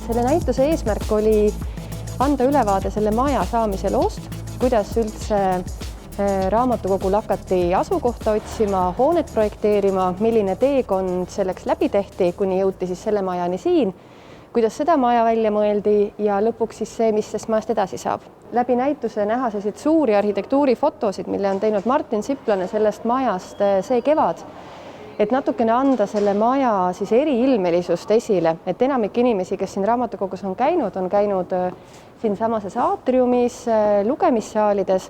Selle näituse eesmärk oli anda ülevaade selle maja saamise loost, kuidas üldse raamatukogul hakati asukohta otsima, hoonet projekteerima, milline teekond selleks läbi tehti, kuni jõuti siis selle majani siin, kuidas seda maja välja mõeldi ja lõpuks siis see, mis sest majast edasi saab. Läbi näituse näha selliseid suuri arhitektuurifotosid, mille on teinud Martin Siplane sellest majast see kevad, et natukene anda selle maja siis eriilmelisust esile, et enamik inimesi, kes siin raamatukogus on käinud siinsamases aatriumis, lugemissaalides,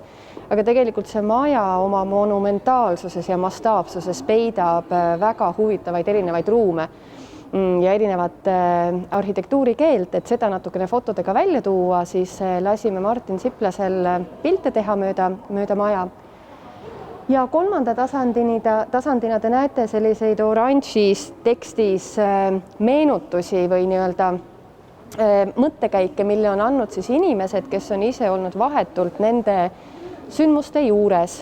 aga tegelikult see maja oma monumentaalsuses ja mastaapsuses peidab väga huvitavaid erinevaid ruume ja erinevat arhitektuurikeelt, et seda natukene fotodega välja tuua, siis lasime Martin Siplasel pilte teha mööda maja. Ja kolmanda tasandina te näete selliseid oranžis tekstis meenutusi või nii-öelda mõttekäike, mille on andnud siis inimesed, kes on ise olnud vahetult nende sündmuste juures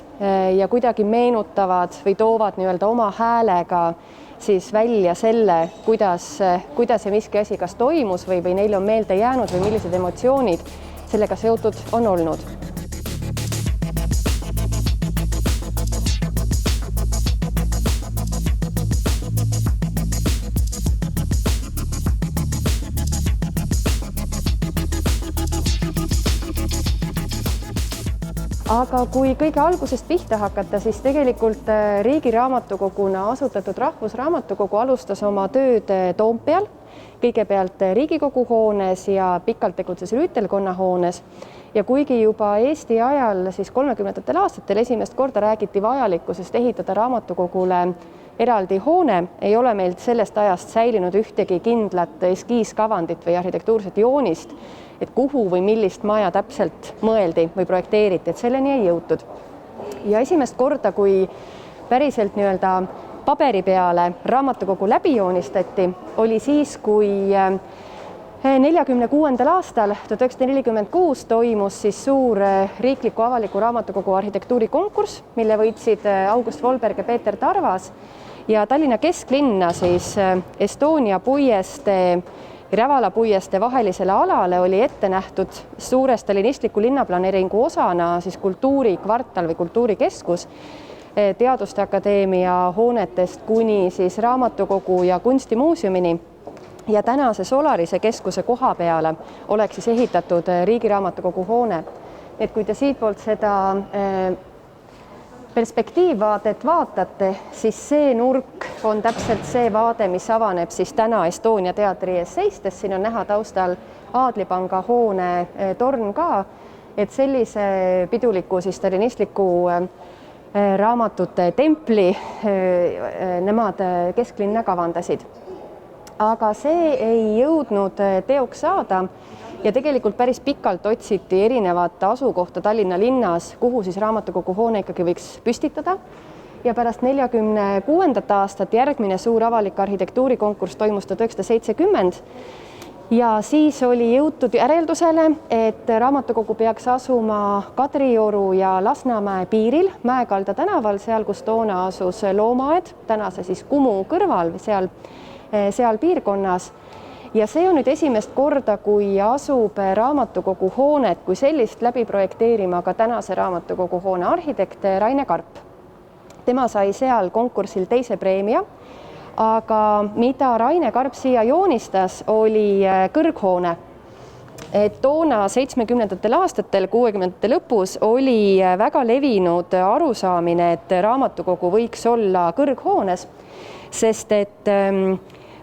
ja kuidagi meenutavad või toovad nii-öelda oma häälega siis välja selle, kuidas ja miski asi kas toimus või neile on meelde jäänud või millised emotsioonid sellega seotud on olnud. Aga kui kõige algusest pihta hakata, siis tegelikult Riigiraamatukoguna asutatud Rahvusraamatukogu alustas oma tööd Toompeal, kõigepealt Riigikogu hoones ja pikalt tegutses Rüütelkonna hoones. Ja kuigi juba Eesti ajal siis 30ndatel aastatel esimest korda räägiti vajalikkusest ehitada raamatukogule eraldi hoone, ei ole meilt sellest ajast säilinud ühtegi kindlat eskiiskavandit või arhitektuurset joonist, et kuhu või millist maja täpselt mõeldi või projekteeriti, et selleni ei jõutud. Ja esimest korda, kui päriselt nii-öelda paberi peale raamatukogu läbi joonistati, oli siis, kui 1946. aastal, 1946 toimus siis suur riikliku avaliku raamatukogu arhitektuurikonkurss, mille võitsid August Volberg ja Peeter Tarvas ja Tallinna kesklinna siis Estonia puieste Rävala puieste vahelisele alale oli ette nähtud suure stalinistliku linnaplaneeringu osana siis kultuurikvartal või kultuurikeskus Teaduste Akadeemia hoonetest kuni siis raamatukogu ja kunstimuuseumini. Ja tänase Solarise keskuse koha peale oleks siis ehitatud Riigiraamatukogu hoone. Et kui te siitpoolt seda perspektiivvaadet vaatate, siis see nurk on täpselt see vaade, mis avaneb siis täna Estonia teatri ees seistes. Siin on näha taustal Aadlipanga hoone torn ka, et sellise piduliku siis stalinistliku raamatute templi nemad kesklinna kavandasid. Aga see ei jõudnud teoks saada ja tegelikult päris pikalt otsiti erinevat asukohta Tallinna linnas, kuhu siis raamatukogu hoone ikkagi võiks püstitada. Ja pärast 1946. aastat järgmine suur avalik arhitektuurikonkurss toimus 1970 ja siis oli jõutud järeldusele, et raamatukogu peaks asuma Kadrioru ja Lasnamäe piiril, Mäekalda tänaval, seal kus toona asus Loomaaed, tänase siis Kumu kõrval, seal piirkonnas. Ja see on nüüd esimest korda, kui asub raamatukogu hoonet kui sellist läbi projekteerima ka tänase raamatukogu hoone arhitekt Raine Karp. Tema sai seal konkursil teise preemia, aga mida Raine Karp siia joonistas, oli kõrghoone. Et toona 70ndatel aastatel, 60ndate lõpus oli väga levinud arusaamine, et raamatukogu võiks olla kõrghoones, sest et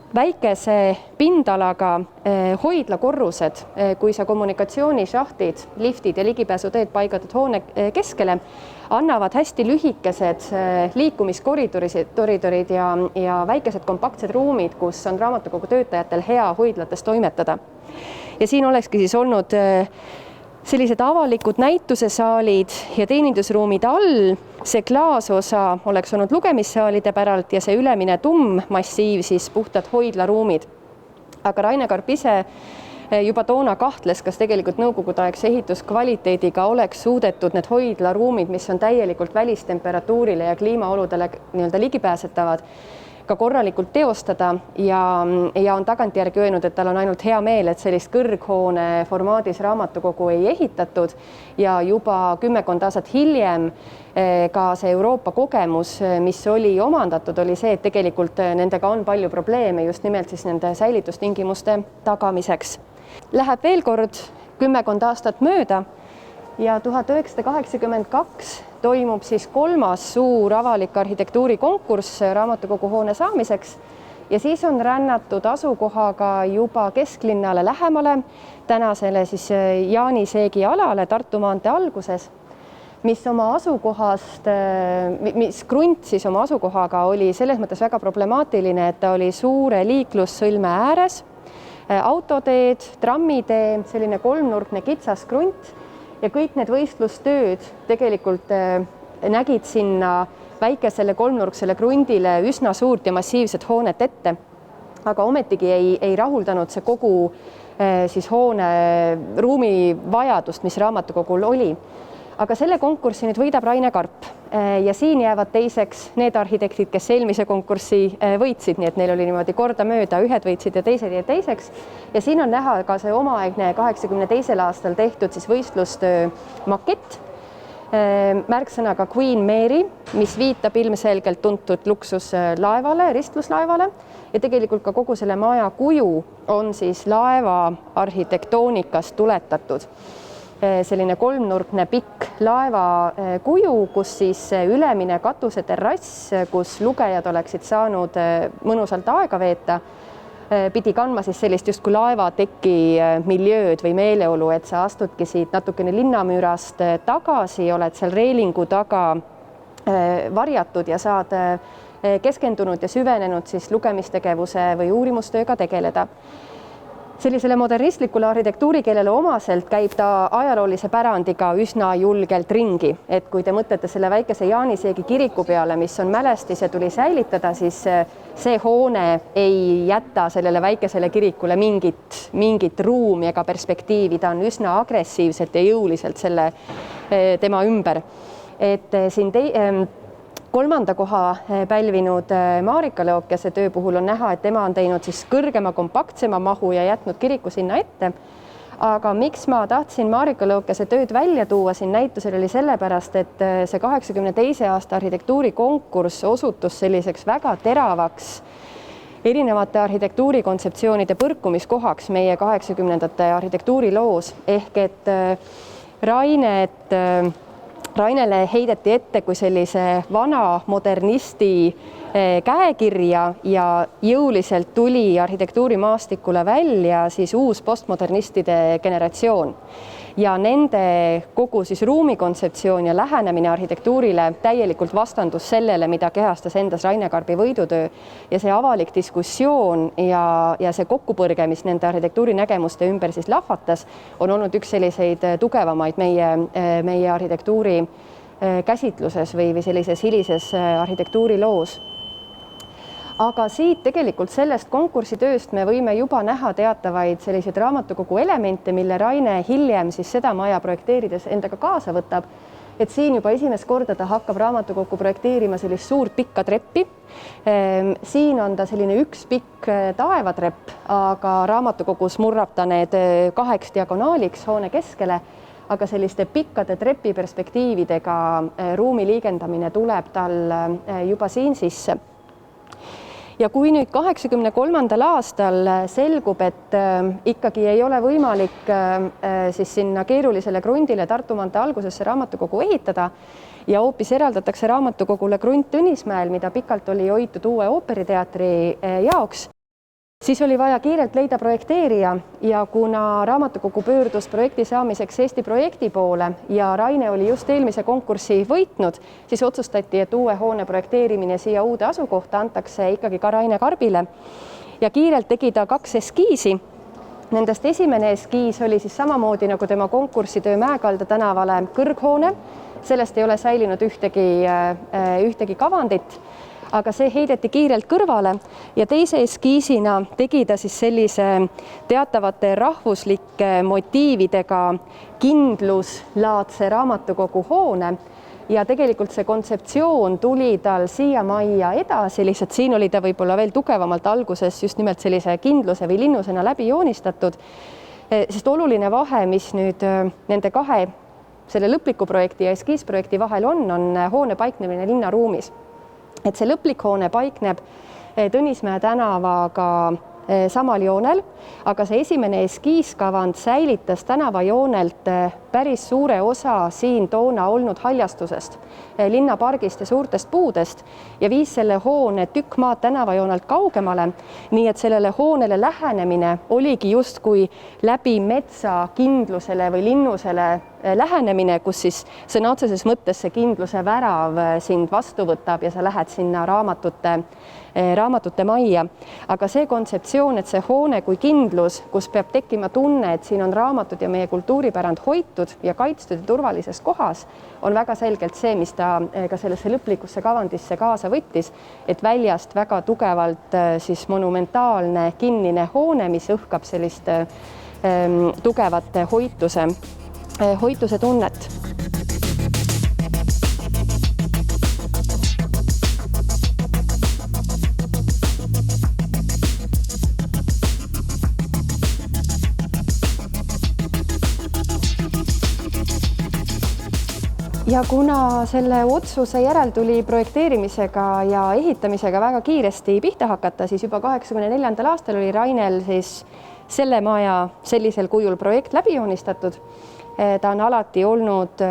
väikese pindalaga hoidlakorrused, kui sa kommunikatsioonišahtid, liftid ja ligipääsuteed paigaldad hoone keskele, annavad hästi lühikesed liikumiskoridorid ja väikesed kompaktsed ruumid, kus on raamatukogu töötajatel hea hoidlates toimetada. Ja siin olekski siis olnud sellised avalikud näitusesaalid ja teenindusruumid all. See klaasosa oleks olnud lugemissaalide päralt ja see ülemine massiiv siis puhtad hoidlaruumid. Aga Raine Karp ise juba toona kahtles, kas tegelikult nõukogudeaegse ehituskvaliteediga oleks suudetud need hoidlaruumid, mis on täielikult välistemperatuurile ja kliimaoludele nii-öelda ligipääsetavad, ka korralikult teostada ja on tagantjärgi öelnud, et tal on ainult hea meel, et sellist kõrghoone formaadis raamatukogu ei ehitatud ja juba kümmekond aastat hiljem ka see Euroopa kogemus, mis oli omandatud, oli see, et tegelikult nendega on palju probleeme just nimelt siis nende säilitustingimuste tagamiseks. Läheb veel kord kümmekond aastat mööda ja 1982 toimub siis kolmas suur avalik arhitektuurikonkurss raamatukogu hoone saamiseks ja siis on rännatud asukohaga juba kesklinnale lähemale, tänasele siis Jaaniseegi alale Tartu maantee alguses, mis oma asukohast, mis krunt siis oma asukohaga oli selles mõttes väga problemaatiline, et ta oli suure liiklussõlme ääres, autoteed, trammitee, selline kolmnurkne kitsas krunt ja kõik need võistlustööd tegelikult nägid sinna väikesele kolmnurksele krundile üsna suurt ja massiivset hoonet ette, aga ometigi ei rahuldanud see kogu siis hoone ruumi vajadust, mis raamatukogul oli. Aga selle konkursi nüüd võidab Raine Karp ja siin jäävad teiseks need arhitektid, kes eelmise konkurssi võitsid, nii et neil oli niimoodi kordamööda, ühed võitsid ja teised jäid teiseks. Ja siin on näha ka see omaaegne 82. aastal tehtud siis võistlustöö makett, märksõnaga Queen Mary, mis viitab ilmselgelt tuntud luksuslaevale, ristluslaevale ja tegelikult ka kogu selle maja kuju on siis laeva arhitektoonikast tuletatud. Selline kolmnurkne pikk laeva kuju, kus siis ülemine katuseterrass, kus lugejad oleksid saanud mõnusalt aega veeta, pidi kandma siis sellist justkui laevateki miljööd või meeleolu, et sa astudki siit natukene linnamüürast tagasi, oled seal reelingu taga varjatud ja saad keskendunud ja süvenenud siis lugemistegevuse või uurimustööga tegeleda. Sellisele modernistlikule arhitektuurikeelele omaselt käib ta ajaloolise pärandiga üsna julgelt ringi, et kui te mõtlete selle väikese Jaaniseegi kiriku peale, mis on mälestis ja tuli säilitada, siis see hoone ei jäta sellele väikesele kirikule mingit ruumi ega perspektiivi, ta on üsna agressiivselt ja jõuliselt tema ümber. Et siin kolmanda koha pälvinud Marika Leokese töö puhul on näha, et tema on teinud siis kõrgema, kompaktsema mahu ja jätnud kiriku sinna ette. Aga miks ma tahtsin Marika Leokese tööd välja tuua siin näitusel oli sellepärast, et see 82. aasta arhitektuurikonkurss osutus selliseks väga teravaks erinevate arhitektuurikontseptsioonide põrkumiskohaks meie 80ndate arhitektuuriloos ehk et Rainele heideti ette kui sellise vana modernisti käekirja ja jõuliselt tuli arhitektuurimaastikule välja siis uus postmodernistide generatsioon. Ja nende kogu siis ruumikontseptsioon ja lähenemine arhitektuurile täielikult vastandus sellele, mida kehastas endas Raine Karbi võidutöö ja see avalik diskussioon ja see kokkupõrge, mis nende arhitektuurinägemuste ümber siis lahvatas, on olnud üks selliseid tugevamaid meie arhitektuuri käsitluses või sellises hilises arhitektuuriloos. Aga siit tegelikult sellest konkursitööst me võime juba näha teatavaid selliseid raamatukogu elemente, mille Raine hiljem siis seda maja projekteerides endaga kaasa võtab. Et siin juba esimest korda ta hakkab raamatukokku projekteerima sellist suurt pikka treppi. Siin on ta selline üks pikk taevatrepp, aga raamatukogus murrab ta need kaheks diagonaaliks hoone keskele, aga selliste pikkade trepi perspektiividega ruumi liigendamine tuleb tal juba siin sisse. Ja kui nüüd 83. aastal selgub, et ikkagi ei ole võimalik siis sinna keerulisele krundile Tartu maantee algusesse raamatukogu ehitada ja hoopis eraldatakse raamatukogule krunt Tõnismäel, mida pikalt oli hoitud uue ooperiteatri jaoks, siis oli vaja kiirelt leida projekteerija ja kuna raamatukogu pöördus projekti saamiseks Eesti projekti poole ja Raine oli just eelmise konkurssi võitnud, siis otsustati, et uue hoone projekteerimine siia uude asukohta antakse ikkagi ka Raine Karbile ja kiirelt tegi ta 2 eskiisi. Nendest esimene eskiis oli siis samamoodi nagu tema konkursitöö Mäekalda tänavale kõrghoone, sellest ei ole säilinud ühtegi kavandit, aga see heideti kiirelt kõrvale ja teise eskiisina tegi ta siis sellise teatavate rahvuslike motiividega kindluslaadse raamatukogu hoone, ja tegelikult see kontseptsioon tuli tal siia majja edasi, lihtsalt siin oli ta võib-olla veel tugevamalt alguses just nimelt sellise kindluse või linnusena läbi joonistatud, sest oluline vahe, mis nüüd nende kahe selle lõpliku projekti ja eskiisprojekti vahel on hoone paiknemine linnaruumis. Et see lõplik hoone paikneb Tõnismäe tänavaga samal joonel, aga see esimene eskiiskavand säilitas tänavajoonelt päris suure osa siin toona olnud haljastusest, linnapargist ja suurtest puudest ja viis selle hoone tükk maad tänavajoonelt kaugemale, nii et sellele hoonele lähenemine oligi justkui läbi metsa kindlusele või linnusele lähenemine, kus siis sõna otseses mõttes see kindluse värav sind vastu võtab ja sa lähed sinna raamatute majja. Aga see kontseptsioon, et see hoone kui kindlus, kus peab tekkima tunne, et siin on raamatud ja meie kultuuripärand hoitud ja kaitstud ja turvalises kohas, on väga selgelt see, mis ta ka sellesse lõplikusse kavandisse kaasa võttis, et väljast väga tugevalt siis monumentaalne kinnine hoone, mis õhkab sellist tugevat hoituse tunnet. Ja kuna selle otsuse järel tuli projekteerimisega ja ehitamisega väga kiiresti pihta hakata, siis juba 1984. aastal oli Rainel siis selle maja sellisel kujul projekt läbi joonistatud. Ta on alati olnud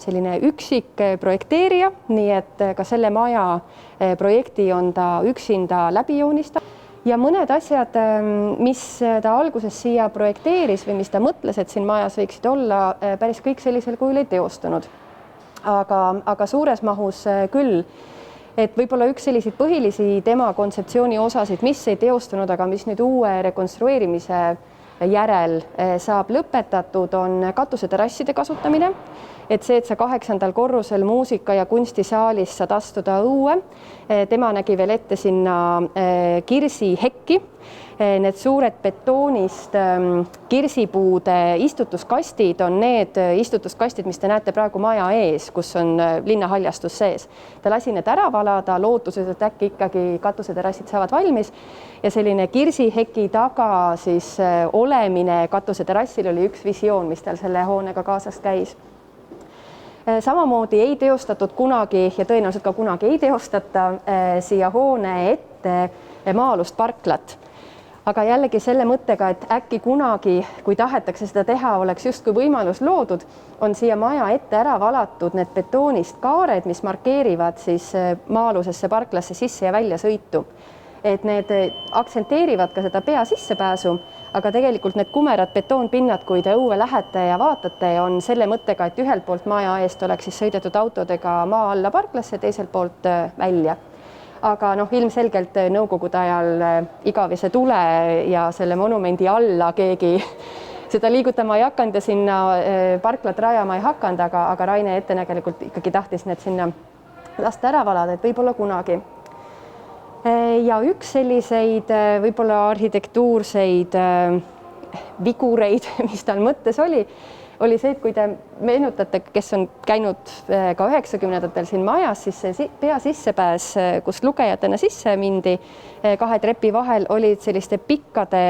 selline üksik projekteerija, nii et ka selle maja projekti on ta üksinda läbi joonistanud. Ja mõned asjad, mis ta alguses siia projekteeris või mis ta mõtles, et siin majas võiksid olla, päris kõik sellisel kujul ei teostunud. Aga suures mahus küll, et võib-olla üks selliseid põhilisi tema kontseptsiooni osasid, mis ei teostunud, aga mis nüüd uue rekonstrueerimise järel saab lõpetatud, on katuseterasside kasutamine. Et see, et sa 8. korrusel muusika- ja kunstisaalis saad astuda õue, tema nägi veel ette sinna kirsihekki. Need suured betoonist kirsipuude istutuskastid on need istutuskastid, mis te näete praegu maja ees, kus on linnahaljastus sees. Ta lasi need ära valada, lootuses, et äkki ikkagi katuseterassid saavad valmis ja selline kirsiheki taga siis olemine katuseterassil oli üks visioon, mis tal selle hoonega kaasas käis. Samamoodi ei teostatud kunagi ja tõenäoliselt ka kunagi ei teostata siia hoone ette maa-alust parklat. Aga jällegi selle mõttega, et äkki kunagi, kui tahetakse seda teha, oleks justkui võimalus loodud, on siia maja ette ära valatud need betoonist kaared, mis markeerivad siis maa-alusesse parklasse sisse ja välja sõitu. Et need aktsenteerivad ka seda pea sissepääsu, aga tegelikult need kumerad betoonpinnad, kui te õue lähete ja vaatate, on selle mõttega, et ühelt poolt maja eest oleks siis sõidetud autodega maa alla parklasse, teiselt poolt välja. Aga ilmselgelt nõukogude ajal igavese tule ja selle monumendi alla keegi seda liigutama ei hakanud ja sinna parklat rajama ei hakanud, aga Raine ettenägelikult ikkagi tahtis need sinna lasta ära valada, et võib-olla kunagi. Ja üks selliseid võib-olla arhitektuurseid vigureid, mis tal mõttes oli see, et kui te meenutate, kes on käinud ka 90-ndatel siin majas, siis see pea sissepääs, kus lugejatena sisse mindi, kahe trepi vahel olid selliste pikkade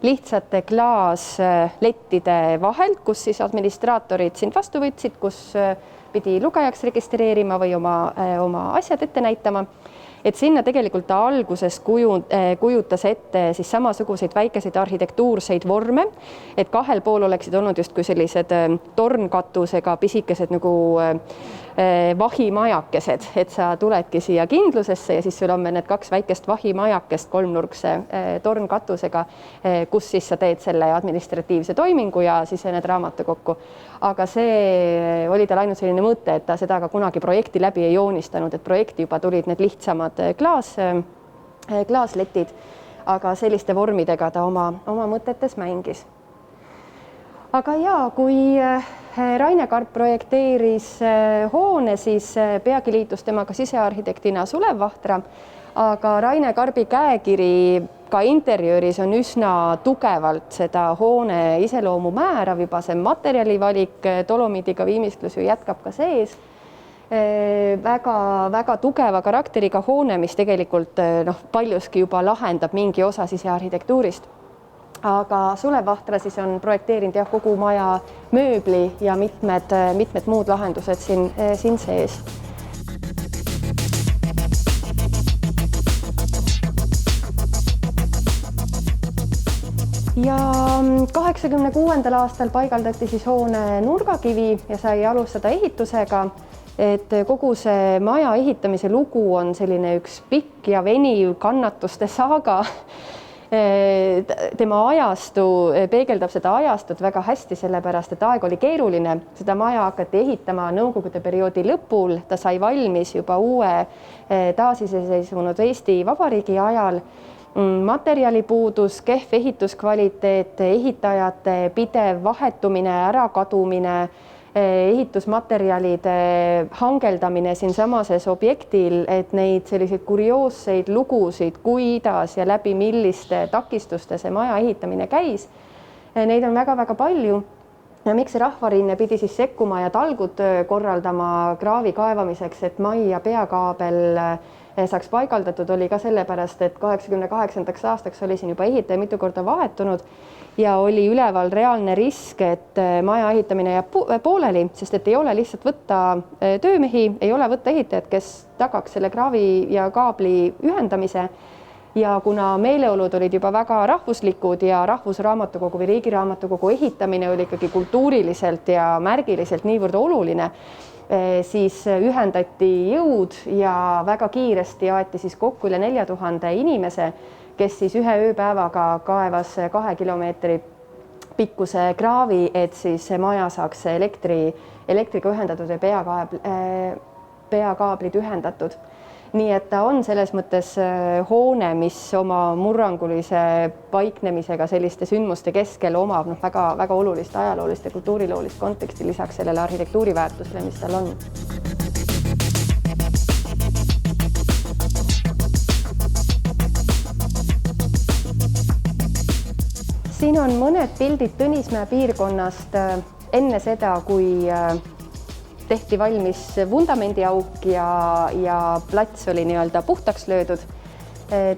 lihtsate klaaslettide vahel, kus siis administraatorid sind vastu võtsid, kus pidi lugejaks registreerima või oma asjad ette näitama. Et sinna tegelikult ta alguses kujutas ette siis samasuguseid väikeseid arhitektuurseid vorme, et kahel pool oleksid olnud justkui sellised tornkatusega pisikesed nagu vahimajakesed, et sa tuledki siia kindlusesse ja siis sul on need kaks väikest vahimajakest kolmnurkse tornkatusega, kus siis sa teed selle administratiivse toimingu ja siis need raamatu kokku. Aga see oli tal ainult selline mõte, et ta seda ka kunagi projekti läbi ei joonistanud, et projekti juba tulid need lihtsamad klaasletid, aga selliste vormidega ta oma mõtetes mängis. Aga jaa, kui Raine Karp projekteeris hoone, siis peagi liitus temaga sisearhitektina Sulev Vahtra, aga Raine Karbi käekiri ka interjööris on üsna tugevalt seda hoone iseloomu määrav, juba see materjalivalik dolomiidiga viimistlus ju jätkab ka sees. väga tugeva karakteriga hoone, mis tegelikult paljuski juba lahendab mingi osa sisearhitektuurist. Aga Sulev Vahtra siis on projekteerinud kogu maja mööbli ja mitmed muud lahendused siin sees. Ja 86. aastal paigaldati siis hoone nurgakivi ja sai alustada ehitusega. Et kogu see maja ehitamise lugu on selline üks pikk ja veniv kannatuste saaga. Tema ajastu peegeldab seda ajastut väga hästi, sellepärast et aeg oli keeruline. Seda maja hakati ehitama Nõukogude perioodi lõpul, ta sai valmis juba uue taasiseseisvunud Eesti Vabariigi ajal. Materjalipuudus, kehv ehituskvaliteet, ehitajate pidev vahetumine, ärakadumine, ehitusmaterjalide hangeldamine siinsamases objektil, et neid selliseid kurioosseid lugusid, kuidas ja läbi milliste takistuste see maja ehitamine käis. Neid on väga palju. Ja miks Rahvarinne pidi siis sekkuma ja talgud korraldama kraavi kaevamiseks, et majja peakaabel saaks paigaldatud, oli ka sellepärast, et 88. aastaks oli siin juba ehitaja mitu korda vahetunud ja oli üleval reaalne risk, et maja ehitamine jääb pooleli, sest et ei ole lihtsalt võtta töömehi, ei ole võtta ehitajad, kes tagaks selle kraavi ja kaabli ühendamise. Ja kuna meeleolud olid juba väga rahvuslikud ja Rahvusraamatukogu või Riigiraamatukogu ehitamine oli ikkagi kultuuriliselt ja märgiliselt niivõrd oluline, siis ühendati jõud ja väga kiiresti aeti siis kokku üle 4000 inimese, kes siis ühe ööpäevaga kaevas 2 kilomeetri pikkuse kraavi, et siis maja saaks elektriga ühendatud ja peakaablid ühendatud. Nii et ta on selles mõttes hoone, mis oma murrangulise paiknemisega selliste sündmuste keskel omab väga olulist ajaloolist ja kultuuriloolist konteksti lisaks sellele arhitektuuriväärtusele, mis tal on. Siin on mõned pildid Tõnismäe piirkonnast enne seda, kui tehti valmis vundamendiauk ja plats oli nii-öelda puhtaks löödud.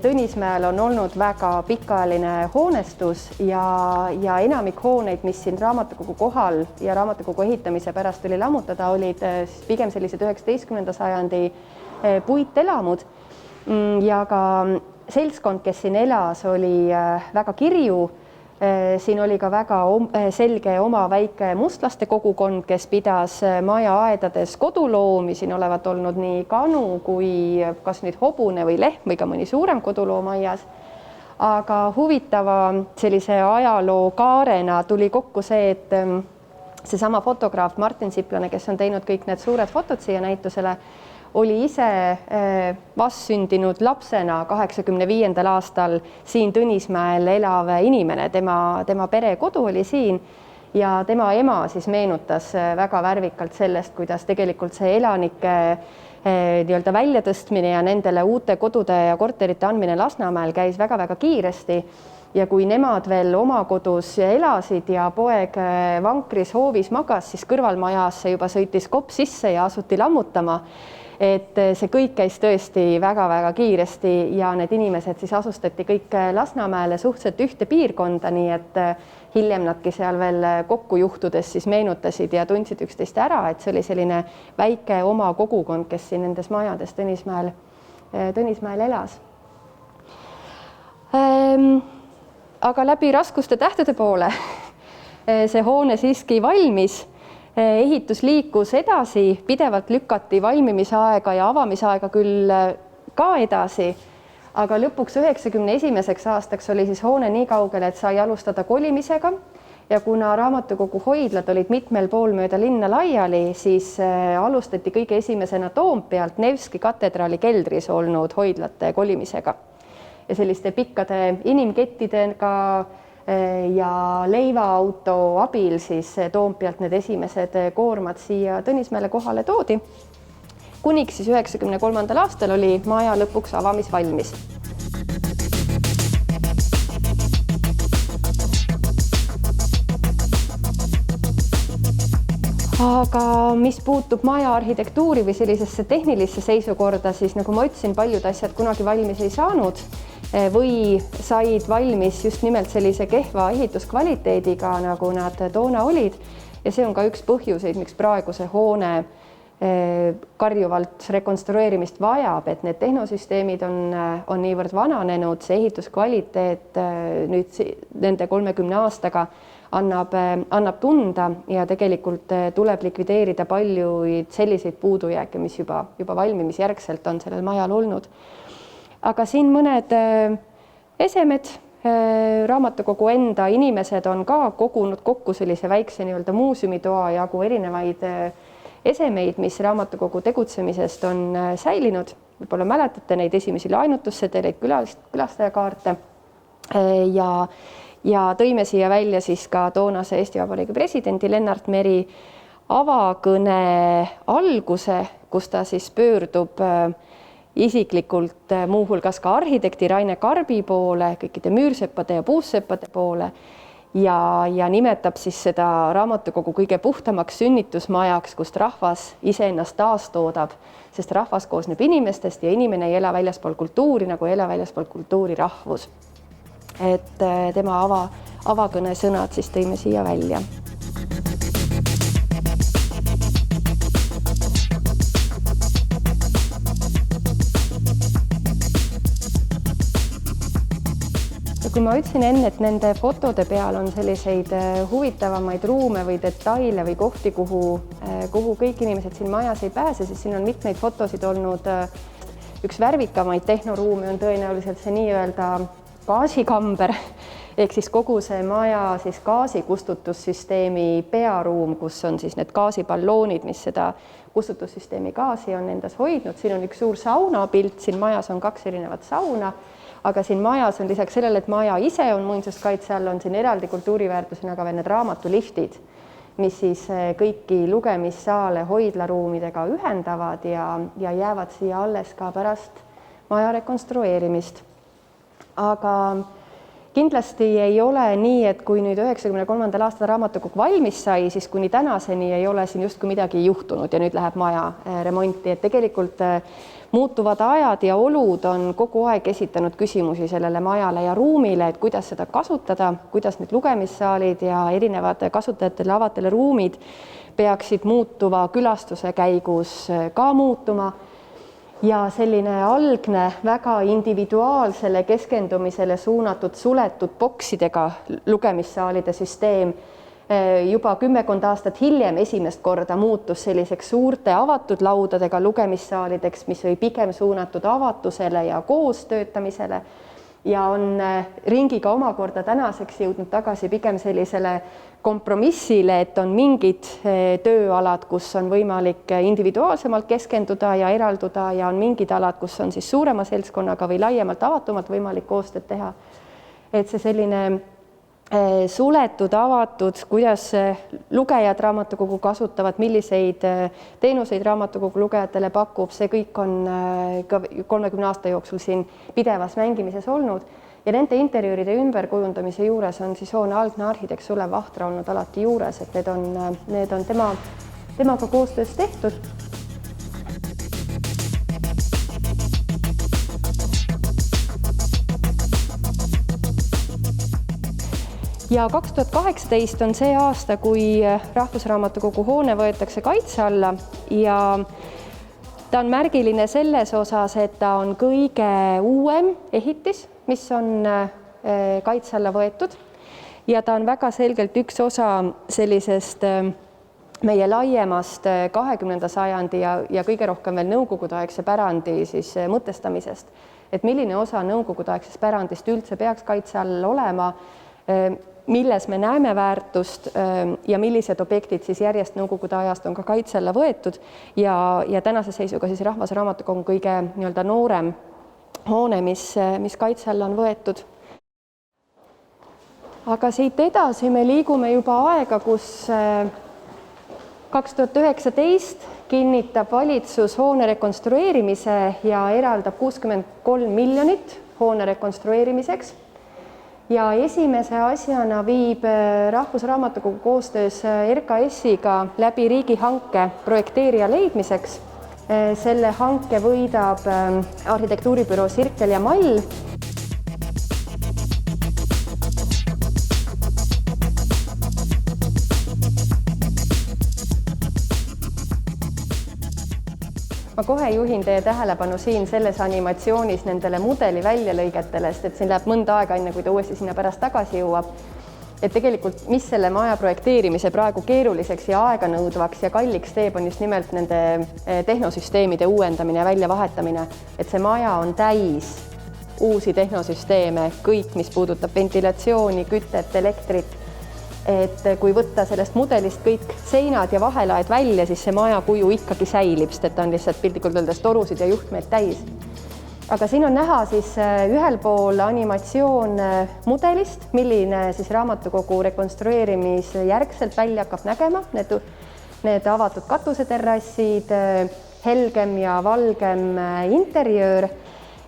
Tõnismäel on olnud väga pikaajaline hoonestus ja enamik hooneid, mis siin raamatukogu kohal ja raamatukogu ehitamise pärast oli lammutada, olid pigem sellised 19. sajandi puitelamud ja ka seltskond, kes siin elas, oli väga kirju. Siin oli ka väga selge oma väike mustlaste kogukond, kes pidas maja aedades koduloomi. Siin olevat olnud nii kanu kui kas nüüd hobune või lehm või ka mõni suurem koduloom aias. Aga huvitava sellise ajaloo kaarena tuli kokku see, et seesama fotograaf Martin Siplane, kes on teinud kõik need suured fotod siia näitusele, oli ise vastsündinud lapsena 85. aastal siin Tõnismäel elav inimene, tema perekodu oli siin ja tema ema siis meenutas väga värvikalt sellest, kuidas tegelikult see elanike nii-öelda väljatõstmine ja nendele uute kodude ja korterite andmine Lasnamäel käis väga kiiresti. Ja kui nemad veel oma kodus elasid ja poeg vankris hoovis magas, siis kõrvalmajasse juba sõitis kopp sisse ja asuti lammutama. Et see kõik käis tõesti väga kiiresti ja need inimesed siis asustati kõik Lasnamäele suhteliselt ühte piirkonda, nii et hiljem nadki seal veel kokku juhtudes siis meenutasid ja tundsid üksteist ära, et see oli selline väike oma kogukond, kes siin nendes majades Tõnismäel elas. Aga läbi raskuste tähtede poole see hoone siiski valmis. Ehitus liikus edasi, pidevalt lükati valmimisaega ja avamisaega küll ka edasi, aga lõpuks 91. aastaks oli siis hoone nii kaugel, et sai alustada kolimisega ja kuna raamatukogu hoidlad olid mitmel pool mööda linna laiali, siis alustati kõige esimesena Toompealt Nevski katedraali keldris olnud hoidlate kolimisega ja selliste pikkade inimkettidega ja leivaauto abil siis Toompealt need esimesed koormad siia Tõnismäele kohale toodi. Kuniks siis 93. aastal oli maja lõpuks avamisvalmis. Aga mis puutub maja arhitektuuri või sellisesse tehnilisse seisukorda, siis nagu ma ütlesin, paljud asjad kunagi valmis ei saanud või said valmis just nimelt sellise kehva ehituskvaliteediga, nagu nad toona olid. Ja see on ka üks põhjuseid, miks praegu see hoone karjuvalt rekonstrueerimist vajab, et need tehnosüsteemid on niivõrd vananenud, see ehituskvaliteet nüüd nende 30 aastaga annab tunda ja tegelikult tuleb likvideerida paljuid selliseid puudujääke, mis juba valmimisjärgselt on sellel majal olnud. Aga siin mõned esemed, raamatukogu enda inimesed on ka kogunud kokku sellise väikse nii-öelda muuseumitoa jagu erinevaid esemeid, mis raamatukogu tegutsemisest on säilinud. Võib-olla mäletate neid esimesi laenutussedeleid, külastajakaarte ja tõime siia välja siis ka toonase Eesti Vabariigi presidendi Lennart Meri avakõne alguse, kus ta siis pöördub isiklikult muuhulgas ka arhitekti Raine Karbi poole, kõikide müürseppade ja puusseppade poole ja nimetab siis seda raamatukogu kõige puhtamaks sünnitusmajaks, kust rahvas iseennast taastoodab, sest rahvas koosneb inimestest ja inimene ei ela väljaspool kultuuri, nagu ei ela väljaspool kultuuri rahvus. Et tema avakõne sõnad siis tõime siia välja. Kui ma ütlesin enne, et nende fotode peal on selliseid huvitavamaid ruume või detaile või kohti, kuhu kõik inimesed siin majas ei pääse, siis siin on mitmeid fotosid olnud. Üks värvikamaid tehnoruumi on tõenäoliselt see nii-öelda gaasikamber, ehk siis kogu see maja siis gaasikustutussüsteemi pearuum, kus on siis need gaasiballoonid, mis seda kustutussüsteemi gaasi on endas hoidnud. Siin on üks suur saunapilt, siin majas on 2 erinevat sauna, aga siin majas on lisaks sellele, et maja ise on muinsuskaitse all, on siin eraldi kultuuriväärtusena ka veel need raamatulifted, mis siis kõiki lugemissaale hoidlaruumidega ühendavad ja jäävad siia alles ka pärast maja rekonstrueerimist. Aga kindlasti ei ole nii, et kui nüüd 93. aastal raamatukogu valmis sai, siis kuni tänaseni ei ole siin justkui midagi juhtunud ja nüüd läheb maja remonti, et tegelikult muutuvad ajad ja olud on kogu aeg esitanud küsimusi sellele majale ja ruumile, et kuidas seda kasutada, kuidas need lugemissaalid ja erinevad kasutajatele avatele ruumid peaksid muutuva külastuse käigus ka muutuma. Ja selline algne väga individuaalsele keskendumisele suunatud suletud boksidega lugemissaalide süsteem juba 10 aastat hiljem esimest korda muutus selliseks suurte avatud laudadega lugemissaalideks, mis oli pigem suunatud avatusele ja koostöötamisele ja on ringiga omakorda tänaseks jõudnud tagasi pigem sellisele kompromissile, et on mingid tööalad, kus on võimalik individuaalsemalt keskenduda ja eralduda ja on mingid alad, kus on siis suurema seltskonnaga või laiemalt avatumalt võimalik koostööd teha. Et see selline suletud, avatud, kuidas lugejad raamatukogu kasutavad, milliseid teenuseid raamatukogu lugejatele pakub, see kõik on ka 30 aasta jooksul siin pidevas mängimises olnud. Ja nende interjööride ümberkujundamise juures on siis hoone algne arhitekt Sulev Vahtra olnud alati juures, et need on temaga koostöös tehtud. Ja 2018 on see aasta, kui Rahvusraamatukogu hoone võetakse kaitse alla ja ta on märgiline selles osas, et ta on kõige uuem ehitis, mis on kaitse alla võetud ja ta on väga selgelt üks osa sellisest meie laiemast 20. sajandi ja kõige rohkem veel nõukogudeaegse pärandi siis mõtestamisest, et milline osa nõukogudeaegsest pärandist üldse peaks kaitse all olema, milles me näeme väärtust ja millised objektid siis järjest nõukogude ajast on ka kaitse alla võetud ja tänase seisuga siis Rahvusraamatukogu kõige nii-öelda noorem hoone, mis kaitse alla on võetud. Aga siit edasi me liigume juba aega, kus 2019 kinnitab valitsus hoone rekonstrueerimise ja eraldab 63 miljonit hoone rekonstrueerimiseks. ja esimese asjana viib Rahvusraamatukogu koostöös RKS-iga läbi riigihanke projekteerija leidmiseks. Selle hanke võidab arhitektuuribüroo Sirkel ja Mall. Ma kohe juhin teie tähelepanu siin selles animatsioonis nendele mudeli väljalõigetele, sest et siin läheb mõnda aega enne, kui ta uuesti sinna pärast tagasi jõuab. Et tegelikult, mis selle maja projekteerimise praegu keeruliseks ja aeganõudvaks ja kalliks teeb, on just nimelt nende tehnosüsteemide uuendamine ja väljavahetamine. Et see maja on täis uusi tehnosüsteeme, kõik, mis puudutab ventilatsiooni, kütet, elektrit. Et kui võtta sellest mudelist kõik seinad ja vahelaed välja, siis see maja kuju ikkagi säilib, sest et ta on lihtsalt piltlikult öeldes torusid ja juhtmeid täis. Aga siin on näha siis ühel pool animatsioon mudelist, milline siis raamatukogu rekonstrueerimise järgselt välja hakkab nägema. Need avatud katuseterrassid, helgem ja valgem interjöör.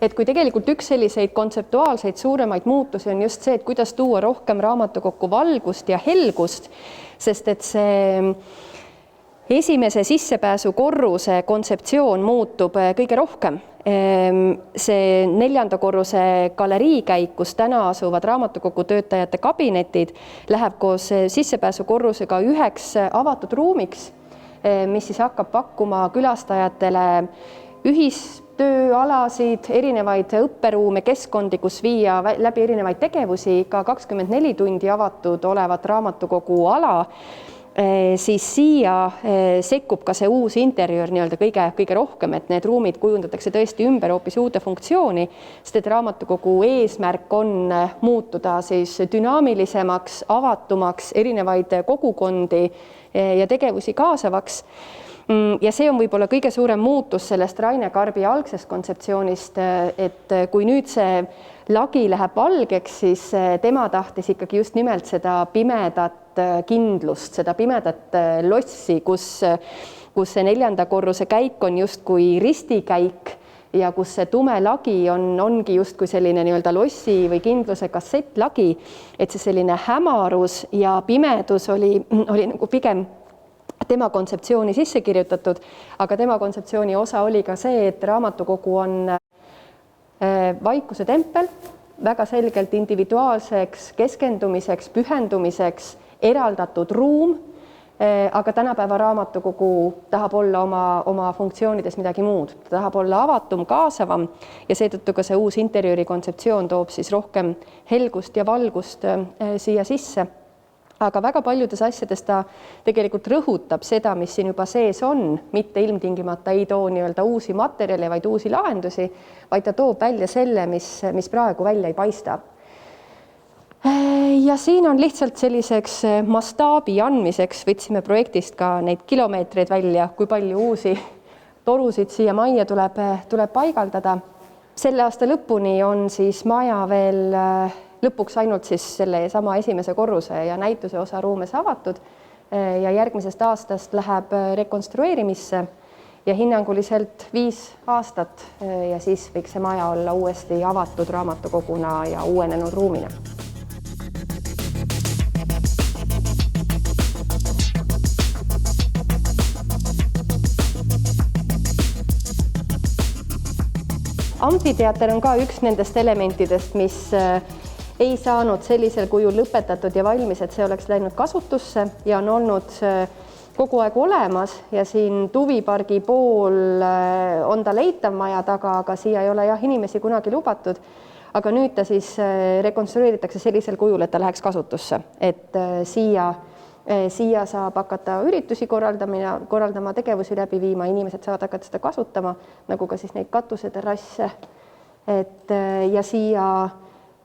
Et kui tegelikult üks selliseid kontseptuaalseid suuremaid muutusi on just see, et kuidas tuua rohkem raamatukokku valgust ja helgust, sest et see esimese sissepääsu korruse kontseptsioon muutub kõige rohkem. See 4. korruse galeriikäik, kus täna asuvad raamatukogu töötajate kabinetid, läheb koos sissepääsu korrusega üheks avatud ruumiks, mis siis hakkab pakkuma külastajatele ühistööalasid, erinevaid õpperuume, keskkondi, kus viia läbi erinevaid tegevusi, ka 24 tundi avatud olevat raamatukogu ala, siis siia sekkub ka see uus interjöör nii-öelda kõige rohkem, et need ruumid kujundatakse tõesti ümber hoopis uude funktsiooni, sest et raamatukogu eesmärk on muutuda siis dünaamilisemaks, avatumaks, erinevaid kogukondi ja tegevusi kaasavaks. Ja see on võib-olla kõige suurem muutus sellest Raine Karbi algsest kontseptsioonist, et kui nüüd see lagi läheb valgeks, siis tema tahtis ikkagi just nimelt seda pimedat kindlust, seda pimedat lossi, kus see 4. korruse käik on justkui ristikäik ja kus see tume lagi ongi justkui selline nii-öelda lossi või kindluse kassettlagi, et see selline hämarus ja pimedus oli nagu pigem tema kontseptsiooni sisse kirjutatud, aga tema kontseptsiooni osa oli ka see, et raamatukogu on vaikuse tempel, väga selgelt individuaalseks keskendumiseks, pühendumiseks eraldatud ruum, aga tänapäeva raamatukogu tahab olla oma funktsioonides midagi muud. Ta tahab olla avatum, kaasavam ja seetõttu ka see uus interjööri kontseptsioon toob siis rohkem helgust ja valgust siia sisse. Aga väga paljudes asjades ta tegelikult rõhutab seda, mis siin juba sees on, mitte ilmtingimata ei too nii-öelda uusi materjale, vaid uusi lahendusi, vaid ta toob välja selle, mis praegu välja ei paista. Ja siin on lihtsalt selliseks mastaabi andmiseks, võtsime projektist ka neid kilomeetreid välja, kui palju uusi torusid siia majja tuleb paigaldada. Selle aasta lõpuni on siis maja veel lõpuks ainult siis selle sama esimese korruse ja näituse osa ruumes avatud ja järgmisest aastast läheb rekonstrueerimisse ja hinnanguliselt 5 aastat ja siis võiks see maja olla uuesti avatud raamatukoguna ja uuenenud ruumina. Amfiteater on ka üks nendest elementidest, mis ei saanud sellisel kujul lõpetatud ja valmis, et see oleks läinud kasutusse ja on olnud kogu aeg olemas ja siin Tuvipargi pool on ta leitav maja taga, aga siia ei ole inimesi kunagi lubatud. Aga nüüd ta siis rekonstrueeritakse sellisel kujul, et ta läheks kasutusse, et siia saab hakata üritusi korraldama, tegevusi läbi viima, inimesed saavad hakata seda kasutama, nagu ka siis neid katuseterrasse. Ja siia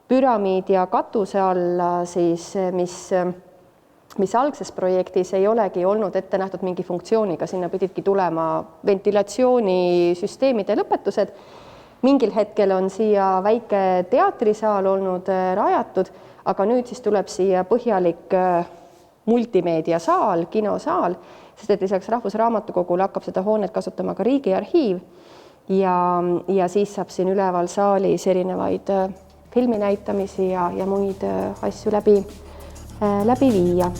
püramiid ja katuse alla, siis, mis algses projektis ei olegi olnud ette nähtud mingi funktsiooniga, sinna pididki tulema ventilatsioonisüsteemide lõpetused. Mingil hetkel on siia väike teatrisaal olnud rajatud, aga nüüd siis tuleb siia põhjalik multimeediasaal, kinosaal, sest et lisaks Rahvusraamatukogule hakkab seda hoonet kasutama ka Riigi Arhiiv ja siis saab siin üleval saalis erinevaid filminäitamisi ja muid asju läbi viia.